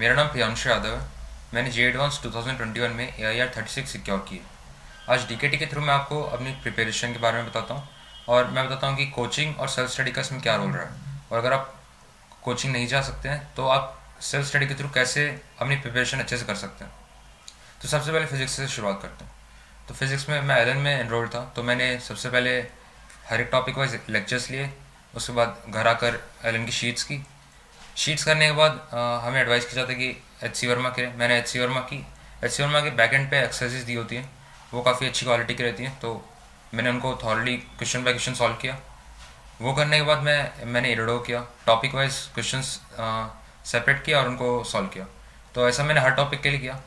मेरा नाम प्रियांशु यादव है। मैंने जे एडवांस 2021 में AIR 36 सिक्योर की है। आज डीकेटी के थ्रू मैं आपको अपनी प्रिपरेशन के बारे में बताता हूँ और मैं बताता हूँ कि कोचिंग और सेल्फ स्टडी का इसमें क्या रोल रहा है, और अगर आप कोचिंग नहीं जा सकते हैं तो आप सेल्फ स्टडी के थ्रू कैसे अपनी प्रिपरेशन अच्छे से कर सकते हैं। तो सबसे पहले फिजिक्स से शुरुआत करते हैं। तो फिजिक्स में मैं एलन में एनरोल्ड था, तो मैंने सबसे पहले हर एक टॉपिक वाइज लेक्चर्स लिए। उसके बाद घर आकर एलन की शीट्स करने के बाद हमें एडवाइस किया जाता है कि HC वर्मा करें। मैंने एच सी वर्मा के बैक एंड पे एक्सरसाइज दी होती हैं, वो काफ़ी अच्छी क्वालिटी की रहती हैं, तो मैंने उनको thoroughly question by question solve किया। वो करने के बाद मैंने इरेडो किया, टॉपिक वाइज क्वेश्चंस सेपरेट किया और उनको सॉल्व किया। तो ऐसा मैंने हर टॉपिक के लिए किया।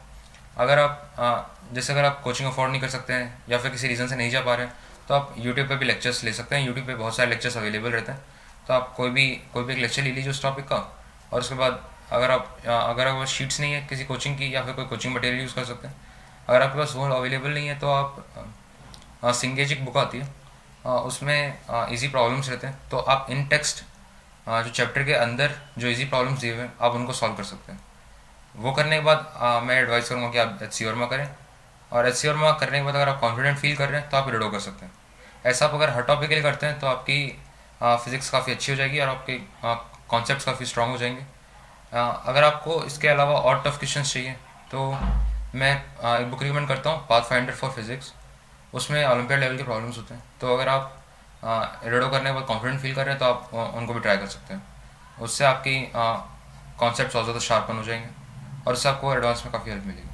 जैसे अगर आप कोचिंग अफोर्ड नहीं कर सकते हैं या फिर किसी रीज़न से नहीं जा पा रहे हैं, तो आप यूट्यूब पे भी लेक्चर्स ले सकते हैं। यूट्यूब पे बहुत सारे लेक्चर्स अवेलेबल रहते हैं, तो आप कोई भी एक लेक्चर ले लीजिए उस टॉपिक का। और उसके बाद अगर आपके पास शीट्स नहीं है किसी कोचिंग की या फिर कोई कोचिंग मटेरियल यूज़ कर सकते हैं। अगर आपके पास वो अवेलेबल नहीं है तो आप सिंगेज एक बुक आती है, उसमें इजी प्रॉब्लम्स रहते हैं, तो आप इन टेक्स्ट जो चैप्टर के अंदर जो इजी प्रॉब्लम्स दिए हुए हैं आप उनको सॉल्व कर सकते हैं। वो करने के बाद मैं एडवाइस करूँगा कि आप HC वर्मा करें, और HC वर्मा करने के बाद अगर आप कॉन्फिडेंट फील कर रहे हैं तो आप इरेडो कर सकते हैं। ऐसा आप अगर हर टॉपिक के लिए करते हैं तो आपकी फिज़िक्स काफ़ी अच्छी हो जाएगी और आपके कॉन्सेप्ट्स काफ़ी स्ट्रांग हो जाएंगे। अगर आपको इसके अलावा और टफ क्वेश्चन चाहिए तो मैं एक बुक रिकमेंड करता हूँ, पाथ फाइंडर फॉर फिज़िक्स। उसमें ओलंपियाड लेवल के प्रॉब्लम्स होते हैं, तो अगर आप इरेडो करने के बाद कॉन्फिडेंट फील कर रहे हैं तो आप उनको भी ट्राई कर सकते हैं। उससे आपकी कॉन्सेप्ट और ज़्यादा शार्पन हो जाएंगे और उससे आपको एडवांस में काफ़ी हेल्प मिलेगी।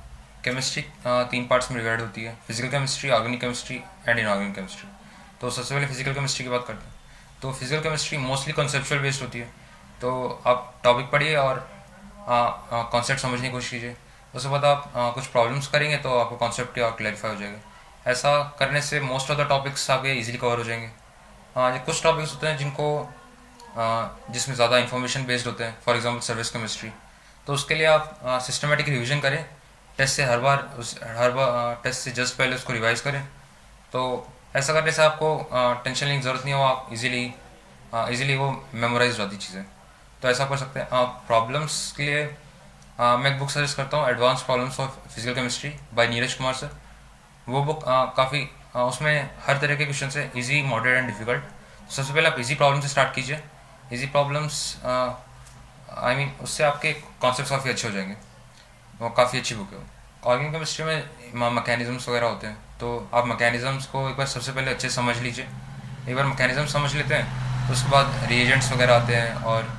केमिस्ट्री 3 पार्ट्स में डिवाइड होती है, physical chemistry, organic chemistry and inorganic chemistry. तो सबसे पहले फिजिकल केमिस्ट्री की बात करते हैं। तो physical chemistry mostly conceptual based होती है, तो आप टॉपिक पढ़िए और कॉन्सेप्ट समझने की कोशिश कीजिए। उसके बाद आप कुछ प्रॉब्लम्स करेंगे तो आपको कॉन्सेप्ट और क्लैरिफाई हो जाएगा। ऐसा करने से मोस्ट ऑफ द टॉपिक्स आपके इजीली कवर हो जाएंगे। ये कुछ टॉपिक्स होते हैं जिसमें ज़्यादा इन्फॉर्मेशन बेस्ड होते हैं, फॉर एग्जांपल सर्विस केमिस्ट्री। तो उसके लिए आप सिस्टमेटिक रिवीजन करें, हर बार टेस्ट से जस्ट पहले उसको रिवाइज करें। तो ऐसा करने से आपको टेंशन लेने की ज़रूरत नहीं हो, आप इजीली वो मेमोराइज हो जाती चीज़ें। तो ऐसा कर सकते हैं। प्रॉब्लम्स के लिए मैं एक बुक सजेस्ट करता हूँ, advance problems of physical chemistry bye Neeraj Kumar sir. वो बुक काफ़ी उसमें हर तरह के क्वेश्चन है, इजी, मॉडरेट एंड डिफिकल्ट। सबसे पहले आप इजी प्रॉब्लम से स्टार्ट कीजिए। इजी प्रॉब्लम्स उससे आपके कॉन्सेप्ट काफ़ी अच्छे हो जाएंगे। वो काफ़ी अच्छी बुक है। ऑर्गेनिक केमिस्ट्री में मैकेनिज़म्स वगैरह होते हैं, तो आप मैकेनिज़म्स को एक बार सबसे पहले अच्छे समझ लीजिए। एक बार मैकेनिज़्म समझ लेते हैं तो उसके बाद रिएजेंट्स वगैरह आते हैं और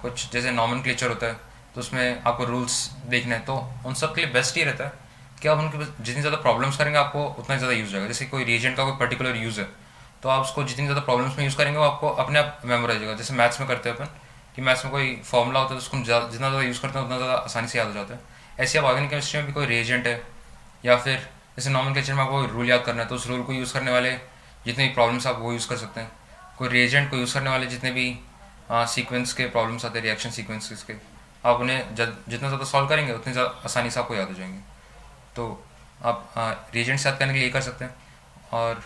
कुछ जैसे नॉमेनक्लेचर होता है, तो उसमें आपको रूल्स देखने हैं। तो उन सब के लिए बेस्ट ये रहता है कि आप उनके जितनी ज़्यादा प्रॉब्लम्स करेंगे आपको उतना ज़्यादा यूज़ होगा। जैसे कोई रिएजेंट का कोई पर्टिकुलर यूज़ है तो आप उसको जितनी ज़्यादा प्रॉब्लम्स में यूज़ करेंगे वो आपको अपने आप मेमोराइज होगा। जैसे मैथ्स में करते हैं अपन कि मैथ्स में कोई फॉर्मूला होता है तो उसको जितना ज़्यादा यूज़ करते हैं उतना ज़्यादा आसानी से याद हो जाता है। ऐसे आप ऑर्गेनिक केमिस्ट्री में भी कोई रिएजेंट है या फिर जैसे नॉमेनक्लेचर में आपको रूल याद करना है तो उस रूल को यूज़ करने वाले जितने भी प्रॉब्लम्स आप वो यूज़ कर सकते हैं। कोई रिएजेंट को यूज़ करने वाले जितने भी सीक्वेंस के प्रॉब्लम्स आते हैं, रिएक्शन सीक्वेंसेस के, आप उन्हें जितना ज़्यादा सॉल्व करेंगे उतनी ज़्यादा आसानी से आपको याद हो जाएंगे। तो आप रिएजेंट्स याद करने के लिए ये कर सकते हैं। और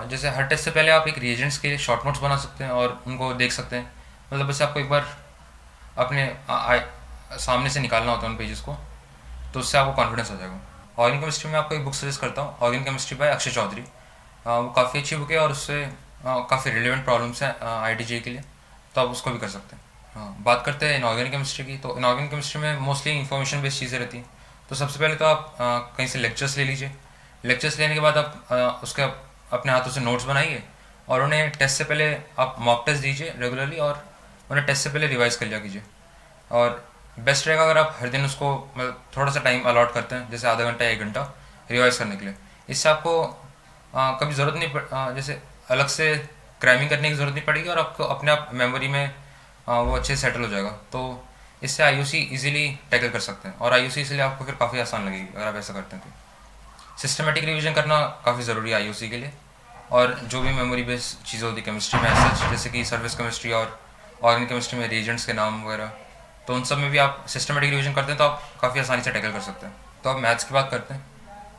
जैसे हर टेस्ट से पहले आप एक रिएजेंट्स के शॉर्ट नोट्स बना सकते हैं और उनको देख सकते हैं। मतलब बस आपको एक बार अपने सामने से निकालना होता है उन पेजेस को, तो उससे आपको कॉन्फिडेंस हो जाएगा। ऑर्गेनिक केमिस्ट्री में आपको एक बुक सजेस्ट करता हूँ, organic chemistry by Akshay Chaudhary. वो काफ़ी अच्छी बुक है और उससे काफ़ी रिलेवेंट प्रॉब्लम्स हैं IIT-JEE के लिए, तो आप उसको भी कर सकते हैं। हाँ, बात करते हैं इनऑर्गेनिक केमिस्ट्री की। तो इनऑर्गेनिक केमिस्ट्री में मोस्टली इन्फॉर्मेशन बेस्ड चीज़ें रहती हैं। तो सबसे पहले तो आप कहीं से लेक्चर्स ले लीजिए। लेक्चर्स लेने के बाद आप उसके अपने हाथों से नोट्स बनाइए और उन्हें टेस्ट से पहले आप मॉक टेस्ट दीजिए रेगुलरली, और उन्हें टेस्ट से पहले रिवाइज कर लिया कीजिए। और बेस्ट रहेगा अगर आप हर दिन उसको मतलब थोड़ा सा टाइम अलॉट करते हैं, जैसे आधा घंटा 1 घंटा रिवाइज करने के लिए। इससे आपको कभी ज़रूरत नहीं जैसे अलग से क्रैमिंग करने की ज़रूरत नहीं पड़ेगी और आपको अपने आप मेमोरी में वो अच्छे से सेटल हो जाएगा। तो इससे IUC इजीली टैकल कर सकते हैं और IUC इसलिए आपको फिर काफ़ी आसान लगेगी अगर आप ऐसा करते हैं। तो सिस्टमेटिक रिवीजन करना काफ़ी ज़रूरी है IUC के लिए। और जो भी मेमोरी बेस्ड चीज़ें होती है केमिस्ट्री में सच, जैसे कि सर्विस केमिस्ट्री और ऑर्गेनिक केमिस्ट्री में रिएजेंट्स के नाम वगैरह, तो उन सब में भी आप सिस्टमेटिक रिवीजन करते हैं तो आप काफ़ी आसानी से टैकल कर सकते हैं। तो अब मैथ्स की बात करते हैं।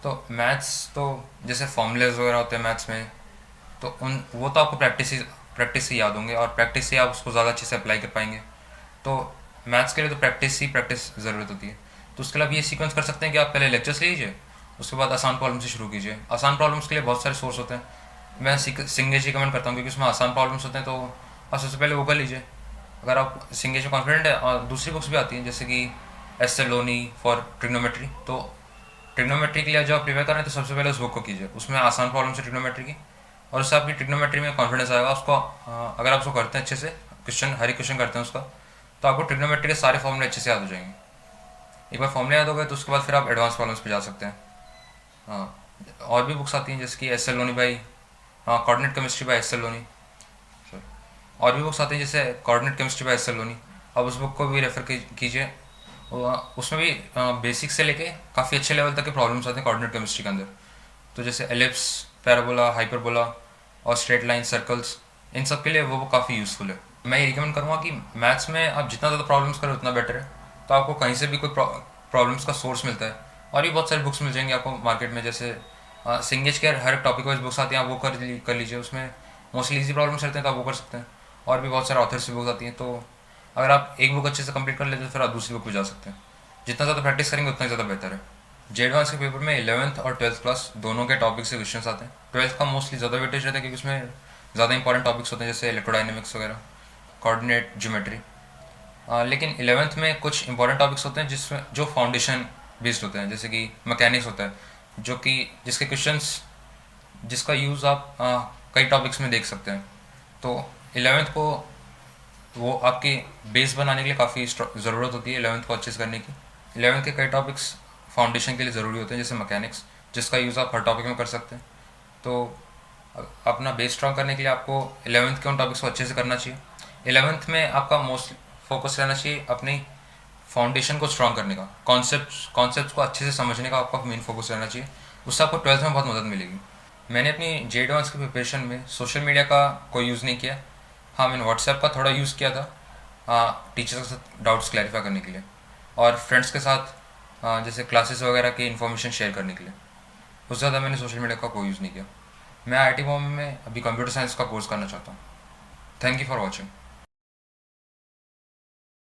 तो मैथ्स तो जैसे फॉर्मूलेज वगैरह होते हैं मैथ्स में, तो वो तो आपको प्रैक्टिस से याद होंगे और प्रैक्टिस से आप उसको ज़्यादा अच्छे से अप्लाई कर पाएंगे। तो मैथ्स के लिए तो प्रैक्टिस ही प्रैक्टिस ज़रूरत होती है। तो उसके लिए आप ये सीक्वेंस कर सकते हैं कि आप पहले लेक्चर्स लीजिए, उसके बाद आसान प्रॉब्लम से शुरू कीजिए। आसान प्रॉब्लम्स के लिए बहुत सारे सोर्स होते हैं, मैं सिंगेज रिकमेंड करता हूँ क्योंकि उसमें आसान प्रॉब्लम्स होते हैं, तो आप सबसे पहले वो कर लीजिए अगर आप सिंगेज में कॉन्फिडेंट है। और दूसरी बुक्स भी आती हैं जैसे कि S L Loni for trigonometry. तो ट्रिग्नोमेट्री के लिए जब आप प्रिपेयर कर रहे हैं तो सबसे पहले उस बुक को कीजिए, उसमें आसान प्रॉब्लम है ट्रिग्नोमेट्री की, और उससे आपकी ट्रिग्नोमेट्री में कॉन्फिडेंस आएगा। उसको अगर आप उसको करते हैं अच्छे से, क्वेश्चन हर एक क्वेश्चन करते हैं उसका, तो आपको ट्रिग्नोमेट्री के सारे फॉर्मूले अच्छे से याद हो जाएंगे। एक बार फॉर्मूले याद हो गए तो उसके बाद फिर आप एडवांस प्रॉब्लम्स पे जा सकते हैं। हाँ, और भी बुक्स आती हैं जैसे कि एस एल लोनी बाई, हाँ, coordinate chemistry by S L Loni. और भी बुक्स आती हैं जैसे coordinate chemistry by S L Loni, आप उस बुक को भी रेफर कीजिए। उसमें भी बेसिक से लेके काफ़ी अच्छे लेवल तक के प्रॉब्लम्स आते हैं कोऑर्डिनेट केमिस्ट्री के अंदर। तो जैसे एलिप्स, पैराबोला, हाइपरबोला और स्ट्रेट लाइन, सर्कल्स, इन सब के लिए वो काफ़ी यूज़फुल है। मैं ये रिकमेंड करूँगा कि मैथ्स में आप जितना ज़्यादा प्रॉब्लम्स करें उतना बेटर है। तो आपको कहीं से भी कोई प्रॉब्लम्स का सोर्स मिलता है, और भी बहुत सारी बुक्स मिल जाएंगी आपको मार्केट में। जैसे सिंगेज के हर टॉपिक वाइज बुक्स आती हैं, आप वो कर लीजिए। उसमें मोस्टली ईजी प्रॉब्लम्स रहते हैं तो आप वो कर सकते हैं। और भी बहुत सारे ऑथर्स की बुक्स आती हैं, तो अगर आप एक बुक अच्छे से कंप्लीट कर लेते हैं तो फिर आप दूसरी बुक पे जा सकते हैं। जितना ज़्यादा प्रैक्टिस करेंगे उतना ज़्यादा बेहतर है। जे एडवांस के पेपर में 11th और 12th क्लास दोनों के टॉपिक से क्वेश्चन आते हैं। 12th का मोस्टली ज़्यादा वेटेज रहता है क्योंकि उसमें ज़्यादा इंपॉर्टेंट टॉपिक्स होते हैं जैसे इलेक्ट्रोडाइनमिक्स वगैरह, कोऑर्डिनेट ज्योमेट्री। लेकिन 11th में कुछ इंपॉर्टेंट टॉपिक्स होते हैं जिसमें जो फाउंडेशन बेस्ड होते हैं, जैसे कि मैकेनिक्स होता है, जो कि जिसके क्वेश्चंस जिसका यूज़ आप कई टॉपिक्स में देख सकते हैं। तो 11th को वो आपकी बेस बनाने के लिए काफ़ी ज़रूरत होती है 11th को अच्छे से करने की। 11th के कई टॉपिक्स फाउंडेशन के लिए ज़रूरी होते हैं जैसे मैकेनिक्स, जिसका यूज़ आप हर टॉपिक में कर सकते हैं। तो अपना बेस स्ट्रॉन्ग करने के लिए आपको 11th के उन टॉपिक्स को अच्छे से करना चाहिए। 11th में आपका मोस्ट फोकस रहना चाहिए अपनी फाउंडेशन को स्ट्रॉन्ग करने का, कॉन्सेप्ट को अच्छे से समझने का आपका मेन फोकस रहना चाहिए। उससे आपको 12th में बहुत मदद मिलेगी। मैंने अपनी जे एडवांस की प्रिपरेशन में सोशल मीडिया का कोई यूज़ नहीं किया। हाँ, मैंने व्हाट्सएप का थोड़ा यूज़ किया था, हाँ, टीचर्स के साथ डाउट्स क्लैरिफाई करने के लिए, और फ्रेंड्स के साथ जैसे क्लासेस वगैरह की इन्फॉर्मेशन शेयर करने के लिए। उससे ज़्यादा मैंने सोशल मीडिया का कोई यूज़ नहीं किया। मैं IIT बॉम्बे में अभी कंप्यूटर साइंस का कोर्स करना चाहता हूँ। Thank you for watching.